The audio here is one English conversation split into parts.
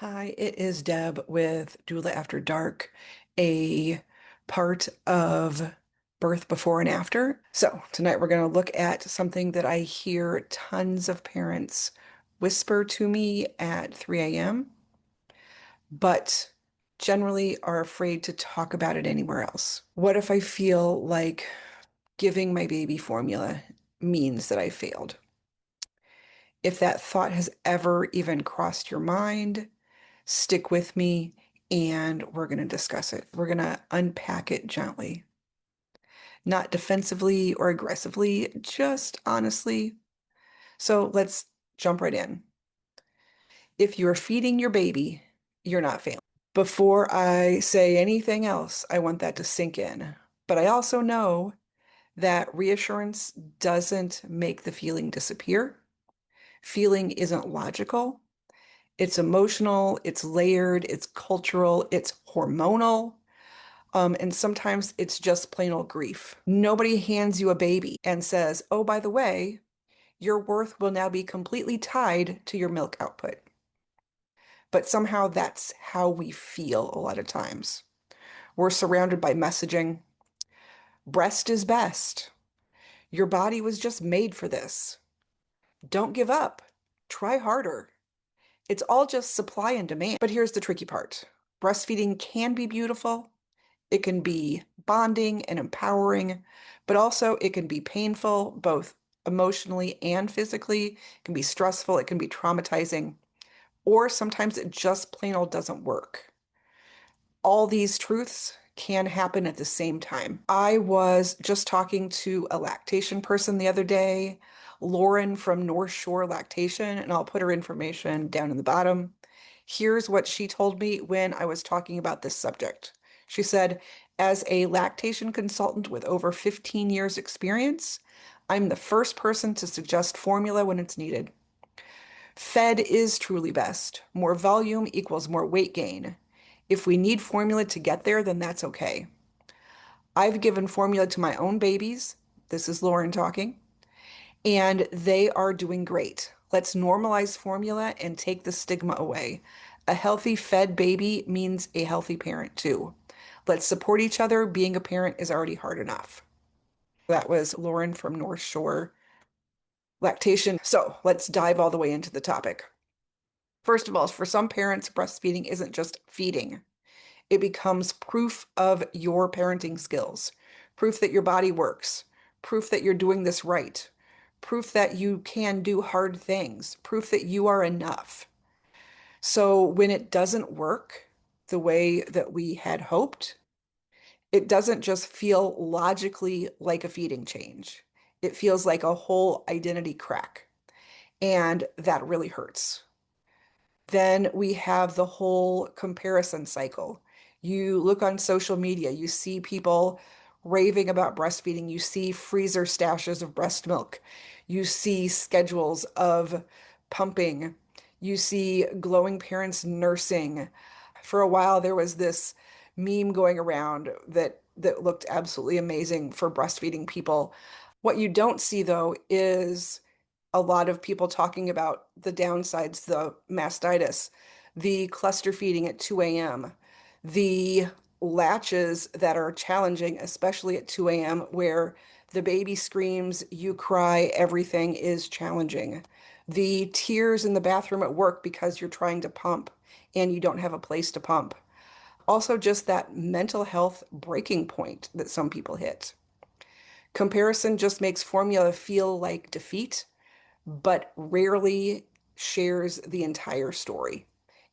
Hi, it is Deb with Doula After Dark, a part of Birth Before and After. So, tonight we're going to look at something that I hear tons of parents whisper to me at 3 a.m., but generally are afraid to talk about it anywhere else. What if I feel like giving my baby formula means that I failed? If that thought has ever even crossed your mind, stick with me and we're going to discuss it. We're going to unpack it gently, not defensively or aggressively, just honestly. So let's jump right in. If you're feeding your baby, you're not failing. Before I say anything else, I want that to sink in. But I also know that reassurance doesn't make the feeling disappear. Feeling isn't logical. It's emotional, it's layered, it's cultural, it's hormonal. And sometimes it's just plain old grief. Nobody hands you a baby and says, oh, by the way, your worth will now be completely tied to your milk output. But somehow that's how we feel a lot of times. We're surrounded by messaging. Breast is best. Your body was just made for this. Don't give up. Try harder. It's all just supply and demand. But here's the tricky part. Breastfeeding can be beautiful. It can be bonding and empowering, but also it can be painful, both emotionally and physically. It can be stressful, it can be traumatizing, or sometimes it just plain old doesn't work. All these truths can happen at the same time. I was just talking to a lactation person the other day, Lauren from North Shore Lactation, and I'll put her information down in the bottom. Here's what she told me when I was talking about this subject. She said, as a lactation consultant with over 15 years experience, I'm the first person to suggest formula when it's needed. Fed is truly best. More volume equals more weight gain. If we need formula to get there, then that's okay. I've given formula to my own babies. This is Lauren talking, and they are doing great. Let's normalize formula and take the stigma away. A healthy fed baby means a healthy parent too. Let's support each other. Being a parent is already hard enough. That was Lauren from North Shore Lactation. So let's dive all the way into the topic. First of all, for some parents, breastfeeding isn't just feeding. It becomes proof of your parenting skills, proof that your body works, proof that you're doing this right, proof that you can do hard things, proof that you are enough. So when it doesn't work the way that we had hoped, it doesn't just feel logically like a feeding change. It feels like a whole identity crack. And that really hurts. Then we have the whole comparison cycle. You look on social media, you see people raving about breastfeeding, you see freezer stashes of breast milk, you see schedules of pumping, you see glowing parents nursing. For a while, there was this meme going around that looked absolutely amazing for breastfeeding people. What you don't see, though, is a lot of people talking about the downsides, the mastitis, the cluster feeding at 2 a.m., the latches that are challenging, especially at 2 a.m., where the baby screams, you cry, everything is challenging. The tears in the bathroom at work because you're trying to pump and you don't have a place to pump. Also, just that mental health breaking point that some people hit. Comparison just makes formula feel like defeat but rarely shares the entire story.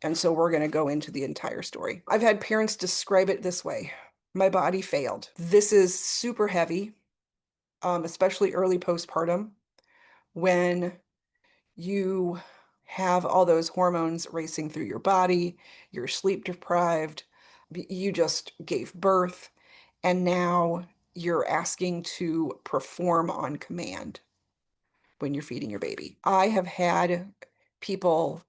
And so we're going to go into the entire story. I've had parents describe it this way. My body failed. This is super heavy, especially early postpartum when you have all those hormones racing through your body, you're sleep deprived, you just gave birth, and now you're asking to perform on command when you're feeding your baby. I have had people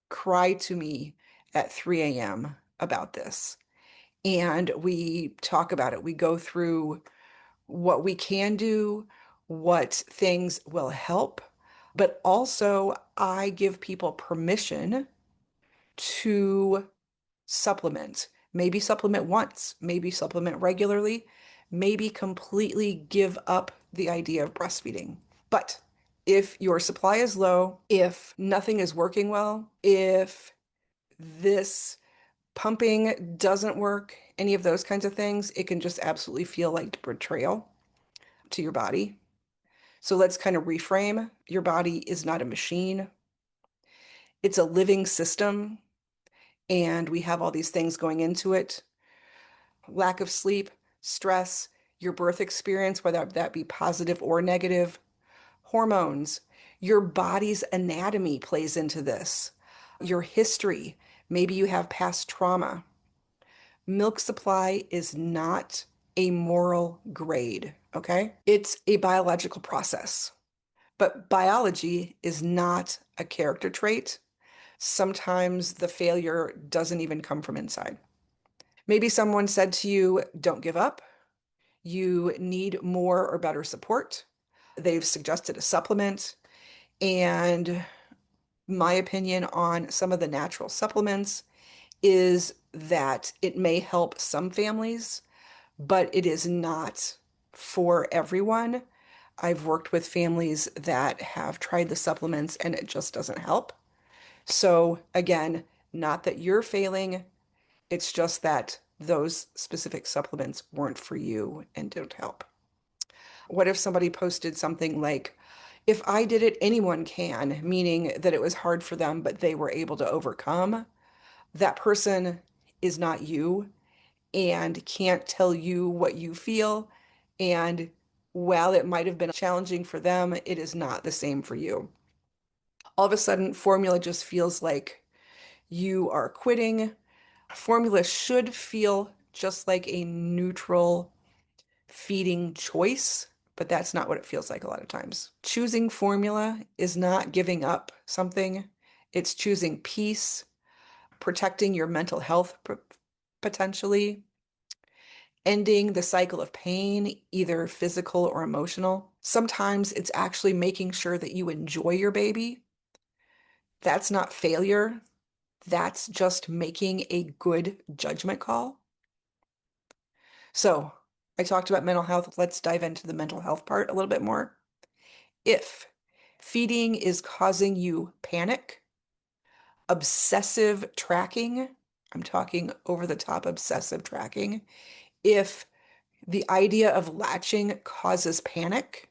cry to me at 3 a.m. about this. And we talk about it. We go through what we can do, what things will help, but also I give people permission to supplement. Maybe supplement once, maybe supplement regularly, maybe completely give up the idea of breastfeeding. But if your supply is low, if nothing is working well, if this pumping doesn't work, any of those kinds of things, it can just absolutely feel like betrayal to your body. So let's kind of reframe. Your body is not a machine. It's a living system, and we have all these things going into it. Lack of sleep, stress, your birth experience, whether that be positive or negative, hormones, your body's anatomy plays into this, your history. Maybe you have past trauma. Milk supply is not a moral grade, okay? It's a biological process. But biology is not a character trait. Sometimes the failure doesn't even come from inside. Maybe someone said to you, don't give up. You need more or better support. They've suggested a supplement. And my opinion on some of the natural supplements is that it may help some families, but it is not for everyone. I've worked with families that have tried the supplements and it just doesn't help. So, again, not that you're failing, it's just that those specific supplements weren't for you and don't help. What if somebody posted something like, if I did it, anyone can, meaning that it was hard for them, but they were able to overcome? That person is not you and can't tell you what you feel. And while it might have been challenging for them, it is not the same for you. All of a sudden, formula just feels like you are quitting. Formula should feel just like a neutral feeding choice, but that's not what it feels like a lot of times. Choosing formula is not giving up something, it's choosing peace, protecting your mental health potentially, ending the cycle of pain, either physical or emotional. Sometimes it's actually making sure that you enjoy your baby. That's not failure. That's just making a good judgment call. So, I talked about mental health. Let's dive into the mental health part a little bit more. If feeding is causing you panic, obsessive tracking, I'm talking over the top obsessive tracking. If the idea of latching causes panic,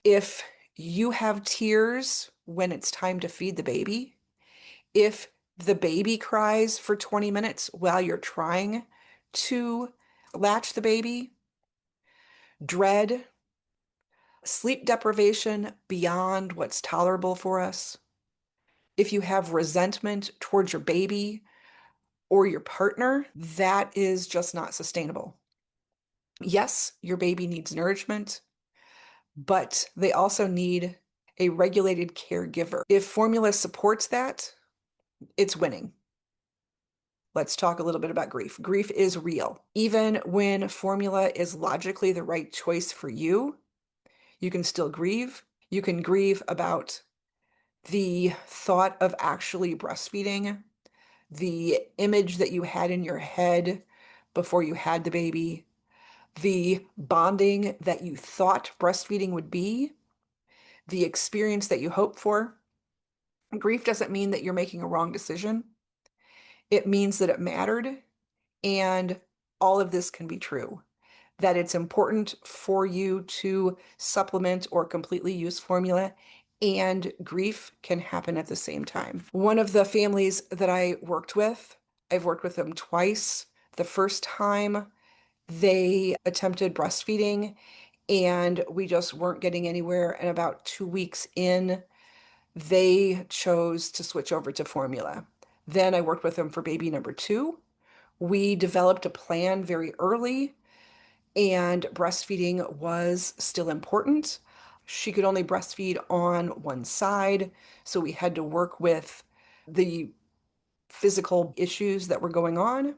if you have tears when it's time to feed the baby, if the baby cries for 20 minutes while you're trying to latch the baby, dread, sleep deprivation beyond what's tolerable for us, if you have resentment towards your baby or your partner, that is just not sustainable. Yes, your baby needs nourishment, but they also need a regulated caregiver. If formula supports that, it's winning. Let's talk a little bit about grief. Grief is real. Even when formula is logically the right choice for you, you can still grieve. You can grieve about the thought of actually breastfeeding, the image that you had in your head before you had the baby, the bonding that you thought breastfeeding would be, the experience that you hoped for. Grief doesn't mean that you're making a wrong decision. It means that it mattered, and all of this can be true. That it's important for you to supplement or completely use formula, and grief can happen at the same time. One of the families that I worked with, I've worked with them twice. The first time they attempted breastfeeding and we just weren't getting anywhere. And about 2 weeks in, they chose to switch over to formula. Then I worked with them for baby number two. We developed a plan very early, and breastfeeding was still important. She could only breastfeed on one side, so we had to work with the physical issues that were going on.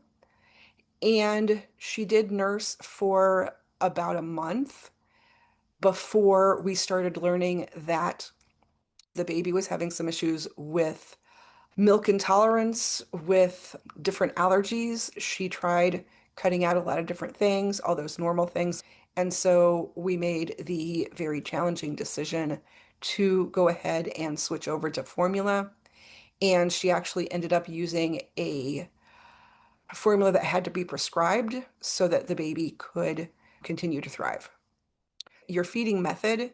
And she did nurse for about a month before we started learning that the baby was having some issues with milk intolerance with different allergies. She tried cutting out a lot of different things, all those normal things. And so we made the very challenging decision to go ahead and switch over to formula. And she actually ended up using a formula that had to be prescribed so that the baby could continue to thrive. Your feeding method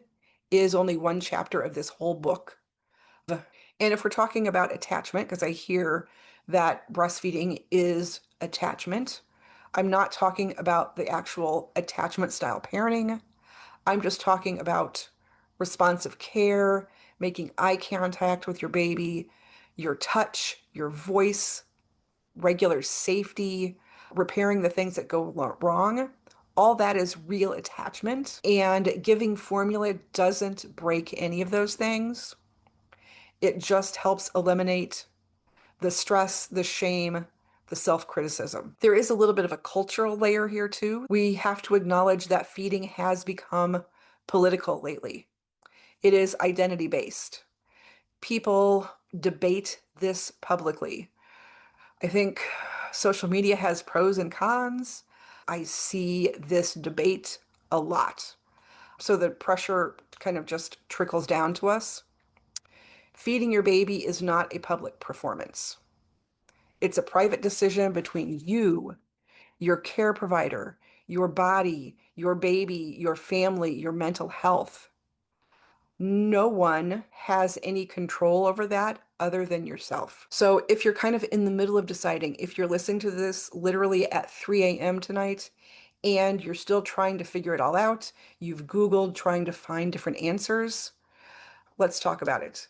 is only one chapter of this whole book. And if we're talking about attachment, because I hear that breastfeeding is attachment, I'm not talking about the actual attachment style parenting. I'm just talking about responsive care, making eye contact with your baby, your touch, your voice, regular safety, repairing the things that go wrong. All that is real attachment. And giving formula doesn't break any of those things. It just helps eliminate the stress, the shame, the self-criticism. There is a little bit of a cultural layer here too. We have to acknowledge that feeding has become political lately. It is identity based. People debate this publicly. I think social media has pros and cons. I see this debate a lot. So the pressure kind of just trickles down to us. Feeding your baby is not a public performance. It's a private decision between you, your care provider, your body, your baby, your family, your mental health. No one has any control over that other than yourself. So if you're kind of in the middle of deciding, if you're listening to this literally at 3 a.m. tonight and you're still trying to figure it all out, you've Googled trying to find different answers, let's talk about it.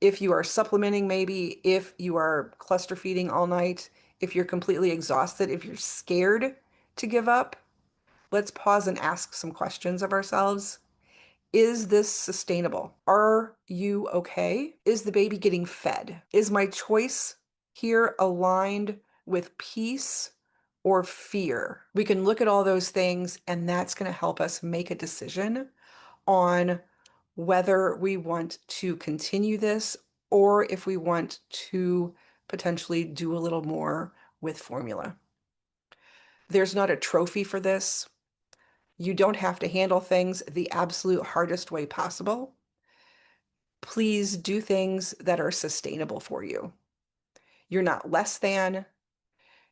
If you are supplementing, maybe, if you are cluster feeding all night, if you're completely exhausted, if you're scared to give up, let's pause and ask some questions of ourselves. Is this sustainable? Are you okay? Is the baby getting fed? Is my choice here aligned with peace or fear? We can look at all those things, and that's going to help us make a decision on whether we want to continue this or if we want to potentially do a little more with formula. There's not a trophy for this. You don't have to handle things the absolute hardest way possible. Please do things that are sustainable for you. You're not less than,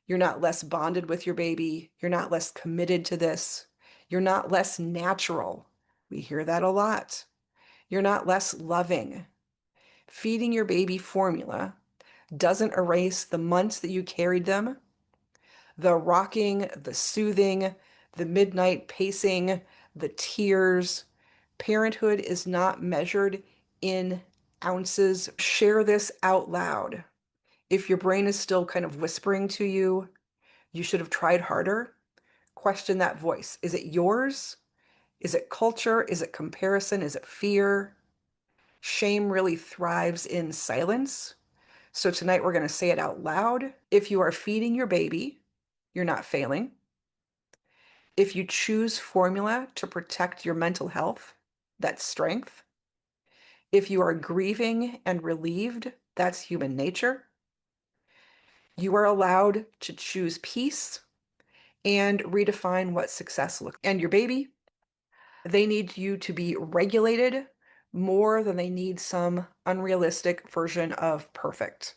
you're not less bonded with your baby, you're not less committed to this, you're not less natural. We hear that a lot. You're not less loving. Feeding your baby formula doesn't erase the months that you carried them, the rocking, the soothing, the midnight pacing, the tears. Parenthood is not measured in ounces. Share this out loud. If your brain is still kind of whispering to you, you should have tried harder, question that voice. Is it yours? Is it culture? Is it comparison? Is it fear? Shame really thrives in silence. So tonight we're going to say it out loud. If you are feeding your baby, you're not failing. If you choose formula to protect your mental health, that's strength. If you are grieving and relieved, that's human nature. You are allowed to choose peace and redefine what success looks like. And your baby, they need you to be regulated more than they need some unrealistic version of perfect.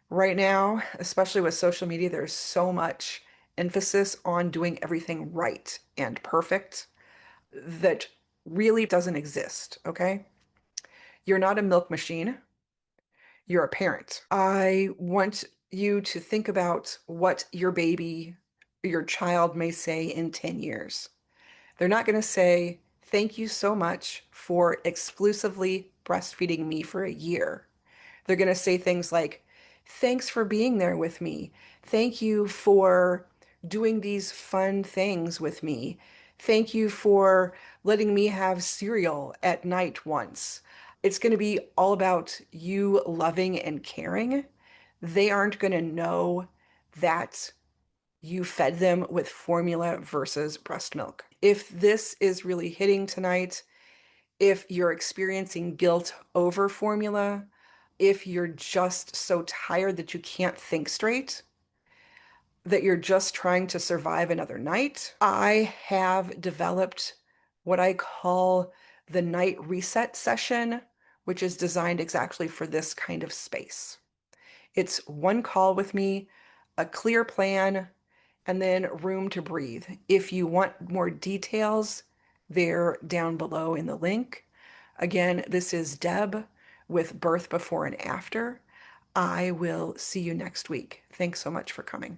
Right now, especially with social media, there's so much emphasis on doing everything right and perfect that really doesn't exist, okay? You're not a milk machine. You're a parent. I want you to think about what your baby, your child may say in 10 years. They're not going to say, "Thank you so much for exclusively breastfeeding me for a year." They're going to say things like, "Thanks for being there with me. Thank you for doing these fun things with me. Thank you for letting me have cereal at night once." It's going to be all about you loving and caring. They aren't going to know that you fed them with formula versus breast milk. If this is really hitting tonight, if you're experiencing guilt over formula, if you're just so tired that you can't think straight, that you're just trying to survive another night, I have developed what I call the night reset session, which is designed exactly for this kind of space. It's one call with me, a clear plan, and then room to breathe. If you want more details, they're down below in the link. Again, this is Deb with Birth Before and After. I will see you next week. Thanks so much for coming.